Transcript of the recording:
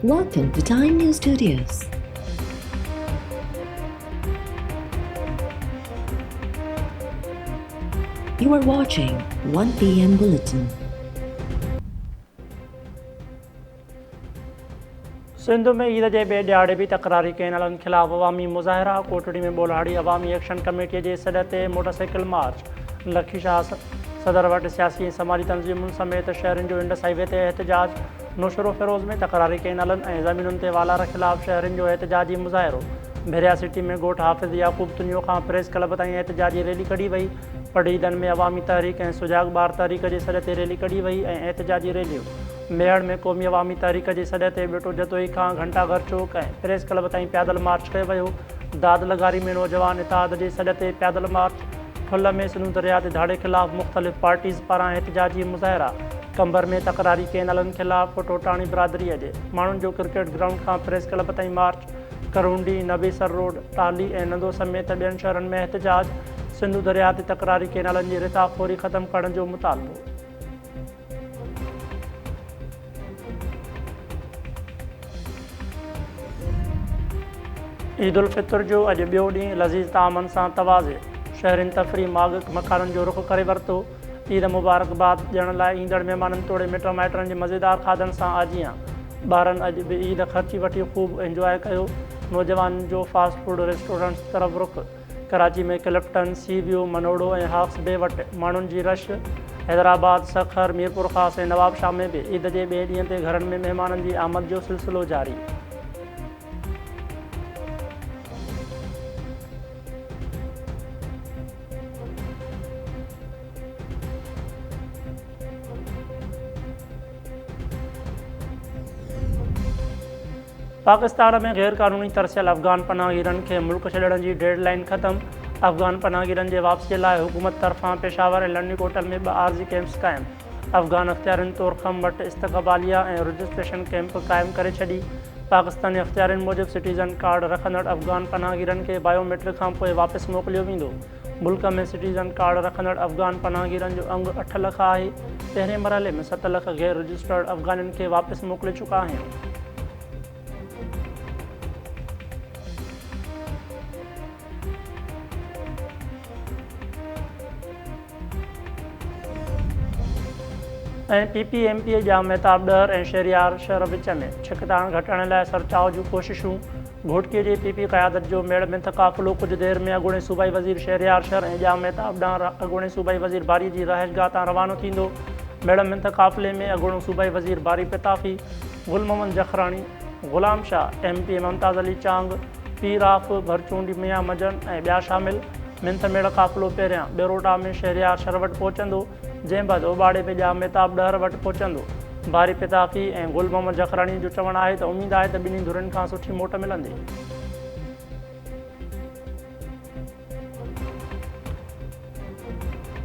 Welcome to Time News Studios. You are watching 1 p.m. Bulletin. Sindh में ईद के ॿिए ॾियारे भी तकरारी कयल खिलाफ़ अवामी मुज़ाहिरा। कोटड़ी में बोलाड़ी अवामी एक्शन कमेटी के सॾ ते मोटरसाइकिल मार्च। लखी शाह सदर वटि सियासी ऐं समाजी तंज़ीमुनि समेत शहरनि जो इंडस हाईवे ते एहतजाज। नुशरो फिरोज़ में तकरारी कयल ऐं ज़मीनुनि ते वालार ख़िलाफ़ शहरनि जो एहतजाजी मुज़ाहिरो। भेरिया सिटी में ॻोठ हाफ़िज़ याक़ूब तुनियो खां प्रेस क्लब ताईं एहतजाजी रैली कढी वई। पढ़ीदन में अवामी तहरीक ऐं सुजाग ॿार तहरीक जे सॾ ते रैली कढी वई ऐं एहतजाजी रैलियूं। मेहड़ में क़ौमी अवामी तहरीक जे सॾ ते बेटो जतोई खां घंटाघर चौक ऐं प्रेस क्लब ताईं पैदल मार्च कयो वियो। दाद लगारी में नौजवान इताद जे सॾ ते पैदल मार्च। ठुल में सिंधु दरिया ते धाड़े ख़िलाफ़ मुख़्तलिफ़ पार्टीज़ पारां एहतजाजी मुज़ाहिरा। कंबर में तकरारी कयल ख़िलाफ़ टोटाणी बिरादरीअ जे माण्हुनि जो क्रिकेट ग्राउंड खां प्रेस क्लब ताईं मार्च। करूंडी नबीसर रोड टाली ऐं नंदो समेत ॿियनि शहरनि में एहतजाज। सिंधु दरिया ते तकरारी कयल जी रिथाखोरी ख़त्म करण जो मुतालबो। ईद उल फितर जो अॼु ॿियो ॾींहुं लज़ीज़ तामनि सां तवाज़े। शहरनि तफ़री मकाननि जो रुख़ करे वरितो। ईद मुबारकबाद ॾियण लाइ ईंदड़ महिमाननि तोड़े मिट माइटनि जे मज़ेदार खाधनि सां आजियां। ॿारनि अॼु बि ईद ख़र्ची वठी ख़ूब एंजॉय कयो। नौजवाननि जो फास्ट फूड रेस्टोरेंट्स तरफ़ रुख़। कराची में क्लिफ्टन सी व्यू मनोड़ो ऐं हॉक्स बे वटि माण्हुनि जी रश। हैदराबाद सखर मीरपुर ख़ास ऐं नवाबशाह में बि ईद जे ॿिए ॾींहं ते घरनि में महिमाननि जी आमद जो सिलसिलो जारी। पाकिस्तान में गैर क़ानूनी तरसियल अफ़गान पनाहगीरनि खे मुल्क छॾण जी डेड लाइन ख़त्म। अफ़गान पनाहगीरनि जे वापसीअ लाइ हुकूमत तरफ़ां पेशावर ऐं लंडी कोटल में 2 आर्ज़ी कैंप्स क़ाइमु। अफ़गान अख़्तियारनि तोरखम वटि इस्तक़बालिया ऐं रजिस्ट्रेशन कैंप क़ाइमु करे छॾी। पाकिस्तानी अख़्तियारनि मूजिबि सिटीज़न कार्ड रखंदड़ अफ़गान पनाहगीरनि खे बायोमेट्रिक खां पोइ वापसि मोकिलियो वेंदो। मुल्क में सिटीज़न कार्ड रखंदड़ अफ़गान पनाहगीरनि जो अंगु 8 लख आहे। पहिरें मरहले में 7 लख गैर रजिस्टर्ड अफ़गानियुनि खे वापसि मोकिले चुका आहिनि। ऐं PPMP जा महताब ॾहर ऐं शहरियार शहर विच में छिकताण घटाइण लाइ सरचाव जूं कोशिशूं। घोटकीअ जे PP क़यादत जो मेड़ में क़ाफ़िलो कुझु देरि में अॻूणे सूबाई वज़ीर शहरियार शहर ऐं जाम महताब ॾांहुं अॻूणे सूबाई वज़ीर बारी जी रहाइशगाह तां रवानो थींदो। मेड़ में क़ाफ़िले में अॻूणो सूबाई वज़ीर बारी पिताफ़ी, गुल मोहम्मद जखराणी, ग़ुलाम Shah, MP Mumtaz Ali Chang, Pir of भरचूंडी मियां मजन ऐं ॿिया शामिल। मिंथ मेड़ क़ाफ़िलो पहिरियां बेरोटा में शहरियार शहर वटि पहुचंदो, जंहिं बाद ओबाड़े में जाम महताब ॾहर वटि पहुचंदो। बारी पिताफ़ी ऐं गुल मोहम्मद जखराणी जो चवणु आहे त उमेदु आहे त ॿिन्ही धुरनि खां सुठी मोट मिलंदी।